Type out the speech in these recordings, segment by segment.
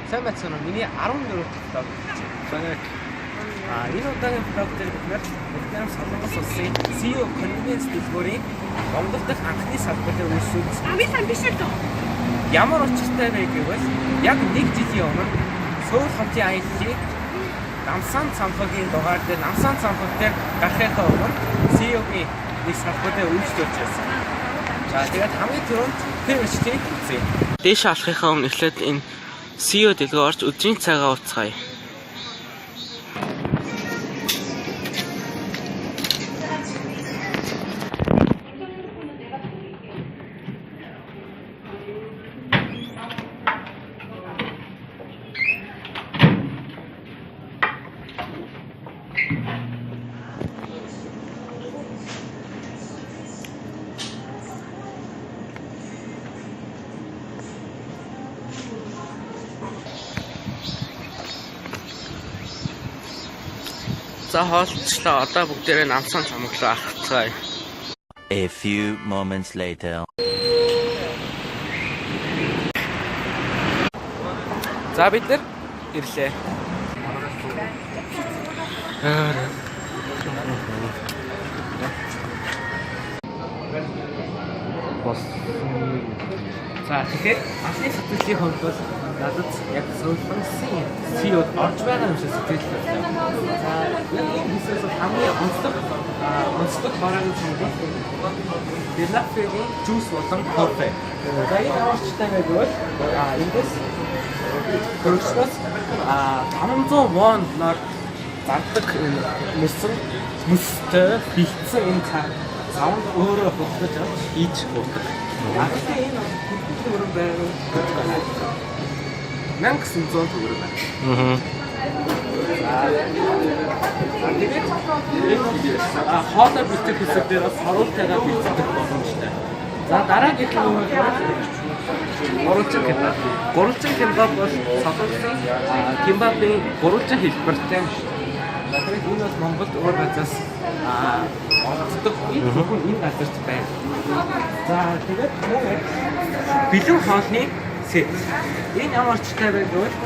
Сайн байна уу? Миний 14 дахь влог. Энэ удаагийн влог дээр бид Вьетнам Солонгос улсын CEO Convenience дэлгүүрийн Монгол дахь анхны салбарын үйлчлүүлсэн. Ямар учиртай вэ гэвэл яг 1 жилийн өмнө Сөүл хотын аяллыг Намсан цамхагийн дугаар дээр Намсан цамхаг дээр гарахын өмнө CEO-гийн нэг салбарын үйлчлүүлж байсан. За тэгээд хамгийн түрүүнд тэр бичгийг үзье. Дээш алхахынхаа өмнө эхлээд энэ CEO дэлгүүр орж өдрийн цагаа ууцгаая. За хоолчлоо одоо бүгдээрээ намсан цамглаа алхацгаая. A few moments later. За бид нар ирлээ. За тэгэхээр анхны сэтгэлийн хувьд бол надад яг Солонгосын CEO орж байгаа юм шиг сэтгэл байна. За яг энэ хэсгээс хамгийн онцлог барааны сонгох Делафегийн жуус болон кофе. За энэ орчтой байгаад эндээс хөргөснөөс 500 вон-ноор зардаг мөстэй бэлдсэн энэ цавнд өөрөө хөтлөж авч хийж өгдөг. Тэгэхээр энэ хүрэн байгаад 1900 төгрөг байна. Тэгээд хоолой бүтэх хэсэг дээр бас хоруултайгаа бэлддэг боломжтой. За дараагийн нь гурвалжин кебаб бол Солонгосын кебабын гурвалжин хэлбэртэй. Тэгэхээр энэ бол Монголд өөр газраас олддог бүхэн энэ газарт байна. За тэгээд бэлэн хоолны сет. Энэ ямар очтой вэ гэвэл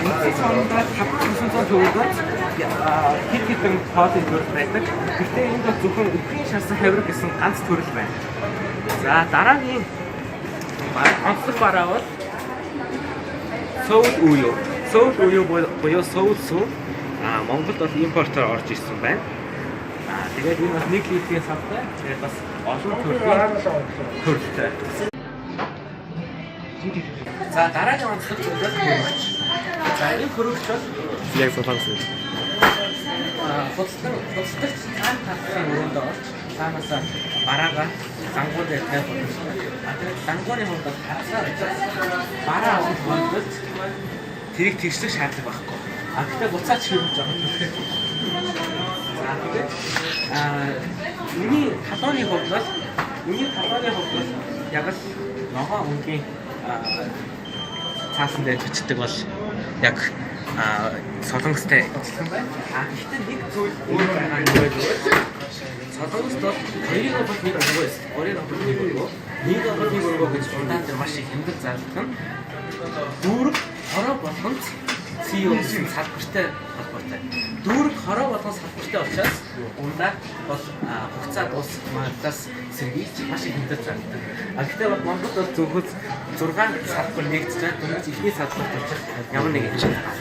үнэтэй цаанаа 500 төгрөгөөр хэд хэдэн хоолны төрөл байдаг. Гэхдээ энд бол зөвхөн өдрийн шарсан хавраг гэсэн ганц төрөл байна. За дараагийн онцлог бараа бол Сөүл уяу. Сөүл уяу буюу Сөүл сүү Монголд бол импортоор орж ирсэн байна. Тэгээд энэ бас 1 литрийн савтай. Тэгээд бас олон төрөлтэй. За дараагийн онцлог бол хөрөгч. За энэ хөрөгч бол яг Солонгос. Хоцлогч цаан талын өрөөнд орж цаанаасаа бараагаа зангууд дээр тавих боломжтой. Тэгээд зангууны хувьд хацаа бараа авах боловч тэрийг тэгшлэх шаардлага байхгүй. Гэхдээ буцаач хийх жоохон төлөв. За тэгээд миний талууны хувьд бол яг л ногоон өнгийн цаасан дээр бичдэг бол яг Солонгостой адилхан байна. Гэхдээ нэг зүйл өөр байгаа юм байна. Солонгост бол 2-1 өргөөс 2-1 өргөө гэж ундаан дээр маш их хэмжээ зардаг. Дүүрэг хороо болгонд CEO-ийн салбартай холбоотой. Дүүрэг хороо болгон салбартай учраас ундаа бол хугацаа дуусмаас сэргийлж маш их хэмжээ зардаг. Гэхдээ бол Монголд бол зөвхөн 6 салбар нэгдэж байгаа. Түүнээс ихний салбарт очих ямар нэг юм шиг байна.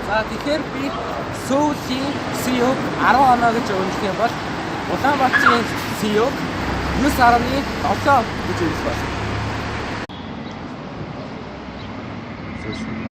За тэгэхээр би Сөүлийн CEO 10 оноо гэж өгөх юм бол Улаанбаатарын CEO Due sarangnya cocok, lucu banget.